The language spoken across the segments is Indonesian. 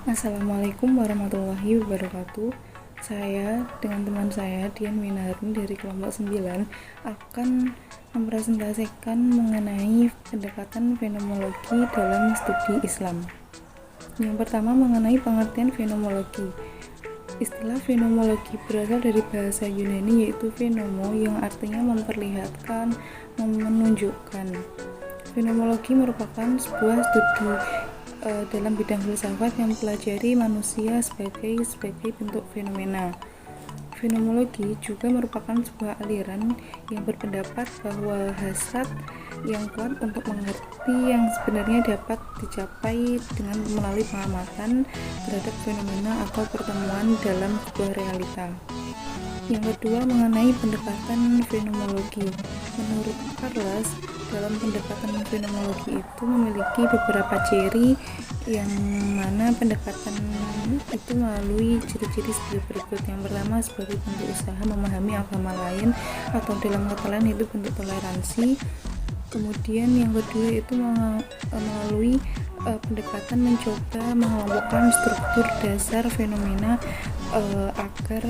Assalamualaikum warahmatullahi wabarakatuh. Saya dengan teman saya Dian Winarni dari kelompok 9 akan mempresentasikan mengenai pendekatan fenomenologi dalam studi Islam. Yang pertama mengenai pengertian fenomenologi. Istilah fenomenologi berasal dari bahasa Yunani yaitu phenomo yang artinya memperlihatkan, menunjukkan. Fenomenologi merupakan sebuah studi dalam bidang filsafat yang mempelajari manusia sebagai bentuk fenomena. Fenomenologi juga merupakan sebuah aliran yang berpendapat bahwa hasrat yang kuat untuk mengerti yang sebenarnya dapat dicapai dengan melalui pengamatan terhadap fenomena atau pertemuan dalam sebuah realita. Yang kedua mengenai pendekatan fenomenologi. Menurut Charles, dalam pendekatan fenomenologi itu memiliki beberapa ciri yang mana pendekatan itu melalui ciri-ciri sebagai berikut. Yang pertama sebagai bentuk usaha memahami agama lain atau dalam kata lain itu bentuk toleransi. Kemudian yang kedua itu melalui pendekatan mencoba mengelompokkan struktur dasar fenomena agar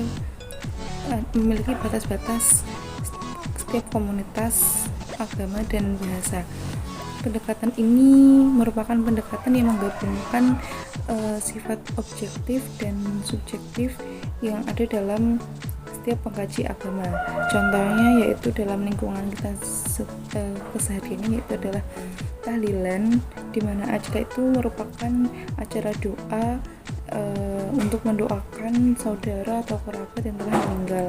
memiliki batas-batas setiap komunitas, agama, dan bahasa. Pendekatan ini merupakan pendekatan yang menggabungkan sifat objektif dan subjektif yang ada dalam setiap pengkaji agama. Contohnya yaitu dalam lingkungan kita keseharian yaitu adalah tahlilan, di mana acara itu merupakan acara doa untuk mendoakan saudara atau kerabat yang telah meninggal.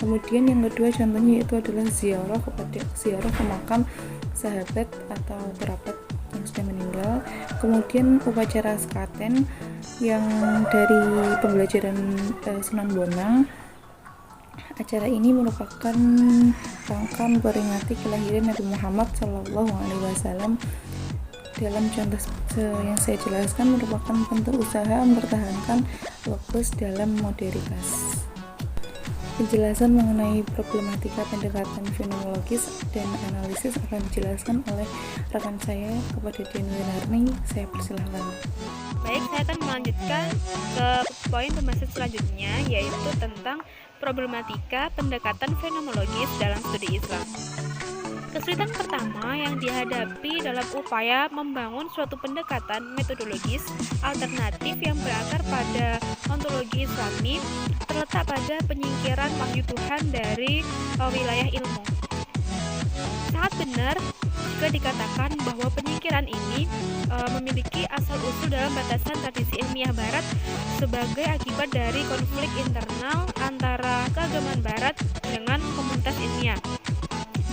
Kemudian yang kedua contohnya yaitu adalah ziarah ke makam sahabat atau kerabat yang sudah meninggal. Kemudian upacara sekaten yang dari pembelajaran Sunan Bonang. Acara ini merupakan rangka memperingati kelahiran Nabi Muhammad SAW. Dalam contoh yang saya jelaskan merupakan bentuk usaha mempertahankan logos dalam moderitas. Penjelasan mengenai problematika pendekatan fenomenologis dan analisis akan dijelaskan oleh rekan saya kepada Dian Winarni. Saya persilahkan. Baik, saya akan melanjutkan ke poin pembahasan selanjutnya, yaitu tentang problematika pendekatan fenomenologis dalam studi Islam. Kesulitan pertama yang dihadapi dalam upaya membangun suatu pendekatan metodologis alternatif yang berakar pada ontologi Islami terletak pada penyingkiran wahyu Tuhan dari wilayah ilmu. Sangat benar jika dikatakan bahwa penyingkiran ini memiliki asal-usul dalam batasan tradisi ilmiah Barat sebagai akibat dari konflik internal antara keagamaan Barat dengan komunitas ilmiah.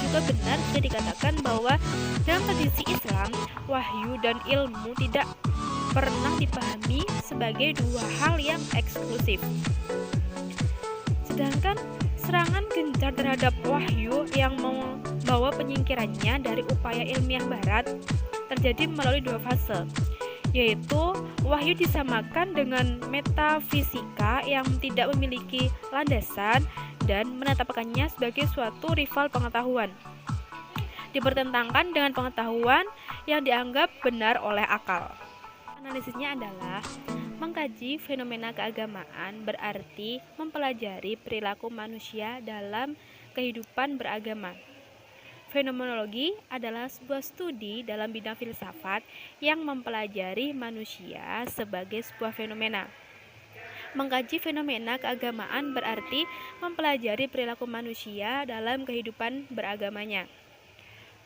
Juga benar jika dikatakan bahwa dalam tradisi Islam, wahyu dan ilmu tidak pernah dipahami sebagai dua hal yang eksklusif. Sedangkan serangan gencar terhadap wahyu yang membawa penyingkirannya dari upaya ilmiah Barat terjadi melalui dua fase, yaitu wahyu disamakan dengan metafisika yang tidak memiliki landasan dan menetapkannya sebagai suatu rival pengetahuan, dipertentangkan dengan pengetahuan yang dianggap benar oleh akal. Analisisnya adalah mengkaji fenomena keagamaan berarti mempelajari perilaku manusia dalam kehidupan beragama. Fenomenologi adalah sebuah studi dalam bidang filsafat yang mempelajari manusia sebagai sebuah fenomena. Mengkaji fenomena keagamaan berarti mempelajari perilaku manusia dalam kehidupan beragamanya.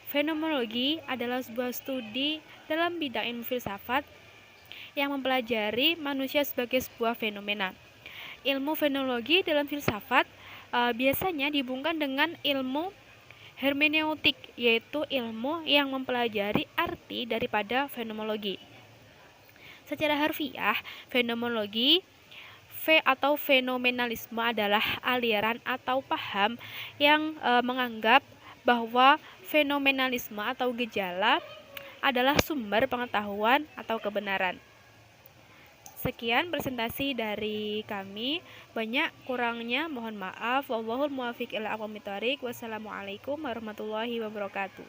Fenomenologi adalah sebuah studi dalam bidang ilmu filsafat yang mempelajari manusia sebagai sebuah fenomena. Ilmu fenomenologi dalam filsafat biasanya dihubungkan dengan ilmu hermeneutik, yaitu ilmu yang mempelajari arti daripada fenomenologi. Secara harfiah, fenomenologi atau fenomenalisme adalah aliran atau paham yang menganggap bahwa fenomenalisme atau gejala adalah sumber pengetahuan atau kebenaran. Sekian presentasi dari kami. Banyak kurangnya mohon maaf. Wallahul muwaffiq ila aqwamit thoriq. Wassalamualaikum warahmatullahi wabarakatuh.